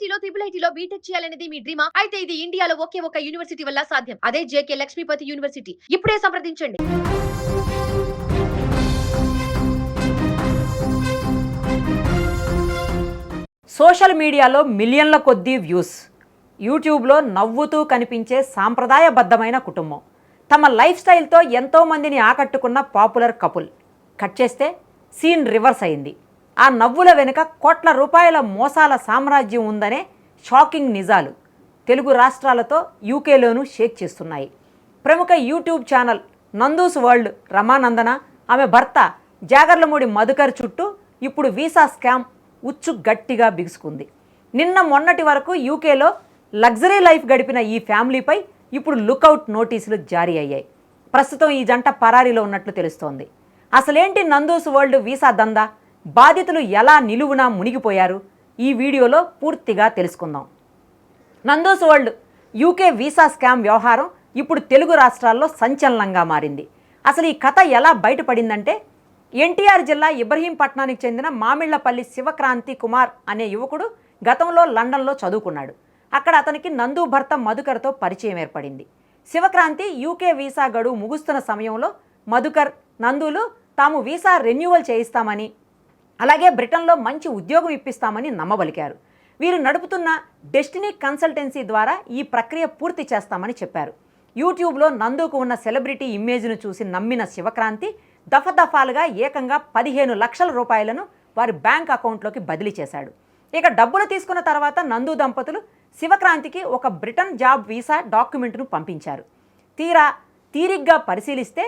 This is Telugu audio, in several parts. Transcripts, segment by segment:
ఐఐటీలో ఐఐటీలో బీటెక్ చేయాలనేది మీ డ్రీమా? అయితే ఇది ఇండియాలో ఒకే ఒక యూనివర్సిటీ వల్ల సాధ్యం. అదే జేకే లక్ష్మీపతి యూనివర్సిటీ. ఇప్పుడే సంప్రదించండి. సోషల్ మీడియాలో మిలియన్ల కొద్దీ వ్యూస్, యూట్యూబ్లో నవ్వుతూ కనిపించే సాంప్రదాయబద్ధమైన కుటుంబం, తమ లైఫ్ స్టైల్తో ఎంతోమందిని ఆకట్టుకున్న పాపులర్ కపుల్. కట్ చేస్తే సీన్ రివర్స్ అయింది. ఆ నవ్వుల వెనుక కోట్ల రూపాయల మోసాల సామ్రాజ్యం ఉందనే షాకింగ్ నిజాలు తెలుగు రాష్ట్రాలతో యూకేలోనూ షేక్ చేస్తున్నాయి. ప్రముఖ యూట్యూబ్ ఛానల్ నందూస్ వరల్డ్ రమానందన, ఆమె భర్త జాగర్లమూడి మధుకర్ చుట్టూ ఇప్పుడు వీసా స్కామ్ ఉచ్చు గట్టిగా బిగుసుకుంది. నిన్న మొన్నటి వరకు యూకేలో లగ్జరీ లైఫ్ గడిపిన ఈ ఫ్యామిలీపై ఇప్పుడు లుకౌట్ నోటీసులు జారీ అయ్యాయి. ప్రస్తుతం ఈ జంట పరారీలో ఉన్నట్లు తెలుస్తోంది. అసలేంటి నందూస్ వరల్డ్ వీసా దందా? బాధితులు ఎలా నిలువునా మునిగిపోయారు? ఈ వీడియోలో పూర్తిగా తెలుసుకుందాం. Nandu's world UK visa scam వ్యవహారం ఇప్పుడు తెలుగు రాష్ట్రాల్లో సంచలనంగా మారింది. అసలు ఈ కథ ఎలా బయటపడిందంటే, ఎన్టీఆర్ జిల్లా ఇబ్రహీంపట్నానికి చెందిన మామిళ్లపల్లి శివక్రాంతి కుమార్ అనే యువకుడు గతంలో లండన్లో చదువుకున్నాడు. అక్కడ అతనికి నందు భర్త మధుకర్తో పరిచయం ఏర్పడింది. శివక్రాంతి యూకే వీసా గడువు ముగుస్తున్న సమయంలో మధుకర్, నందులు తాము వీసా రెన్యువల్ చేయిస్తామని, అలాగే బ్రిటన్లో మంచి ఉద్యోగం ఇప్పిస్తామని నమ్మబలికారు. వీరు నడుపుతున్న డెస్టినీ కన్సల్టెన్సీ ద్వారా ఈ ప్రక్రియ పూర్తి చేస్తామని చెప్పారు. యూట్యూబ్లో నందుకు ఉన్న సెలబ్రిటీ ఇమేజ్ను చూసి నమ్మిన శివక్రాంతి దఫాలుగా ఏకంగా 15 లక్షల రూపాయలను వారి బ్యాంక్ అకౌంట్లోకి బదిలీ చేశాడు. ఇక డబ్బులు తీసుకున్న తర్వాత నందు దంపతులు శివక్రాంతికి ఒక బ్రిటన్ జాబ్ వీసా డాక్యుమెంట్ను పంపించారు. తీరిగ్గా పరిశీలిస్తే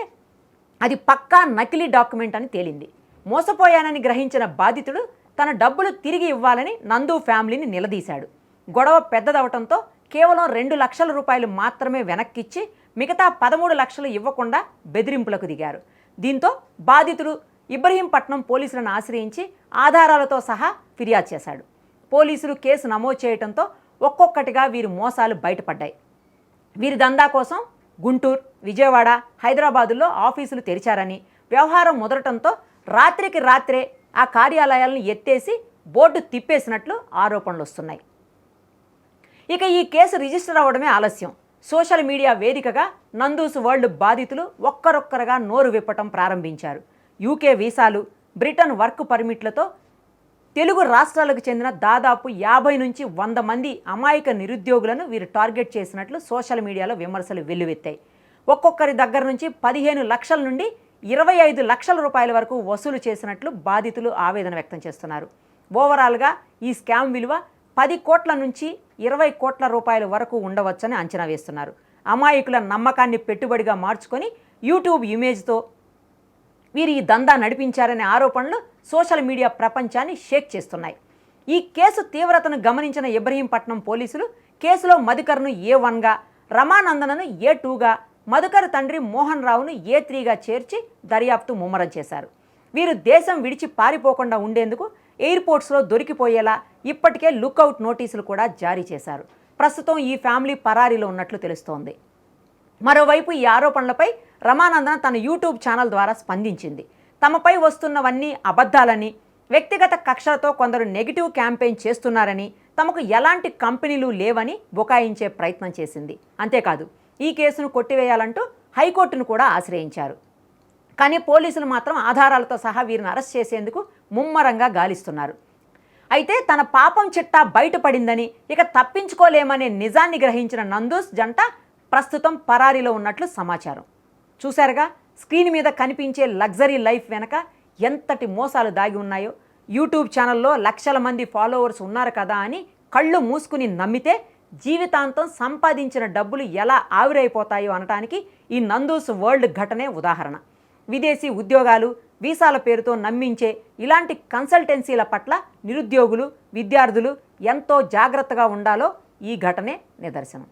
అది పక్కా నకిలీ డాక్యుమెంట్ అని తేలింది. మోసపోయానని గ్రహించిన బాధితుడు తన డబ్బులు తిరిగి ఇవ్వాలని నందు ఫ్యామిలీని నిలదీశాడు. గొడవ పెద్దదవటంతో కేవలం 2 లక్షల రూపాయలు మాత్రమే వెనక్కిచ్చి మిగతా 13 లక్షలు ఇవ్వకుండా బెదిరింపులకు దిగారు. దీంతో బాధితుడు ఇబ్రహీంపట్నం పోలీసులను ఆశ్రయించి ఆధారాలతో సహా ఫిర్యాదు చేశాడు. పోలీసులు కేసు నమోదు చేయడంతో ఒక్కొక్కటిగా వీరి మోసాలు బయటపడ్డాయి. వీరి దందా కోసం గుంటూరు, విజయవాడ, హైదరాబాదుల్లో ఆఫీసులు తెరిచారని, వ్యవహారం ముదరటంతో రాత్రికి రాత్రే ఆ కార్యాలయాలను ఎత్తేసి బోర్డు తిప్పేసినట్లు ఆరోపణలు వస్తున్నాయి. ఇక ఈ కేసు రిజిస్టర్ అవ్వడమే ఆలస్యం. సోషల్ మీడియా వేదికగా నందూస్ వరల్డ్ బాధితులు ఒక్కరొక్కరుగా నోరు విప్పటం ప్రారంభించారు. యూకే వీసాలు, బ్రిటన్ వర్క్ పర్మిట్లతో తెలుగు రాష్ట్రాలకు చెందిన దాదాపు 50 నుంచి 100 మంది అమాయక నిరుద్యోగులను వీరు టార్గెట్ చేసినట్లు సోషల్ మీడియాలో విమర్శలు వెల్లువెత్తాయి. ఒక్కొక్కరి దగ్గర నుంచి 15 లక్షల నుండి 25 లక్షల రూపాయల వరకు వసూలు చేసినట్లు బాధితులు ఆవేదన వ్యక్తం చేస్తున్నారు. ఓవరాల్గా ఈ స్కామ్ విలువ 10 కోట్ల నుంచి 20 కోట్ల రూపాయల వరకు ఉండవచ్చని అంచనా వేస్తున్నారు. అమాయకుల నమ్మకాన్ని పెట్టుబడిగా మార్చుకొని యూట్యూబ్ ఇమేజ్తో వీరు ఈ దందా నడిపించారనే ఆరోపణలు సోషల్ మీడియా ప్రపంచాన్ని షేక్ చేస్తున్నాయి. ఈ కేసు తీవ్రతను గమనించిన ఇబ్రహీంపట్నం పోలీసులు కేసులో మధుకర్ను A1గా, రమానందనను A2గా, మధుకర్ తండ్రి మోహన్ రావును A3గా చేర్చి దర్యాప్తు ముమ్మరం చేశారు. వీరు దేశం విడిచి పారిపోకుండా ఉండేందుకు ఎయిర్పోర్ట్స్లో దొరికిపోయేలా ఇప్పటికే లుకౌట్ నోటీసులు కూడా జారీ చేశారు. ప్రస్తుతం ఈ ఫ్యామిలీ పరారీలో ఉన్నట్లు తెలుస్తోంది. మరోవైపు ఈ ఆరోపణలపై రమానందన తన యూట్యూబ్ ఛానల్ ద్వారా స్పందించింది. తమపై వస్తున్నవన్నీ అబద్ధాలని, వ్యక్తిగత కక్షలతో కొందరు నెగిటివ్ క్యాంపెయిన్ చేస్తున్నారని, తమకు ఎలాంటి కంపెనీలు లేవని బుకాయించే ప్రయత్నం చేసింది. అంతేకాదు, ఈ కేసును కొట్టివేయాలంటూ హైకోర్టును కూడా ఆశ్రయించారు. కానీ పోలీసులు మాత్రం ఆధారాలతో సహా వీరిని అరెస్ట్ చేసేందుకు ముమ్మరంగా గాలిస్తున్నారు. అయితే తన పాపం చిట్టా బయటపడిందని, ఇక తప్పించుకోలేమనే నిజాన్ని గ్రహించిన నందూస్ జంట ప్రస్తుతం పరారీలో ఉన్నట్లు సమాచారం. చూశారుగా, స్క్రీన్ మీద కనిపించే లగ్జరీ లైఫ్ వెనక ఎంతటి మోసాలు దాగి ఉన్నాయో. యూట్యూబ్ ఛానల్లో లక్షల మంది ఫాలోవర్స్ ఉన్నారు కదా అని కళ్ళు మూసుకుని నమ్మితే జీవితాంతం సంపాదించిన డబ్బులు ఎలా ఆవిరైపోతాయో అనటానికి ఈ నందూస్ వరల్డ్ ఘటనే ఉదాహరణ. విదేశీ ఉద్యోగాలు, వీసాల పేరుతో నమ్మించే ఇలాంటి కన్సల్టెన్సీల పట్ల నిరుద్యోగులు, విద్యార్థులు ఎంతో జాగ్రత్తగా ఉండాలో ఈ ఘటనే నిదర్శనం.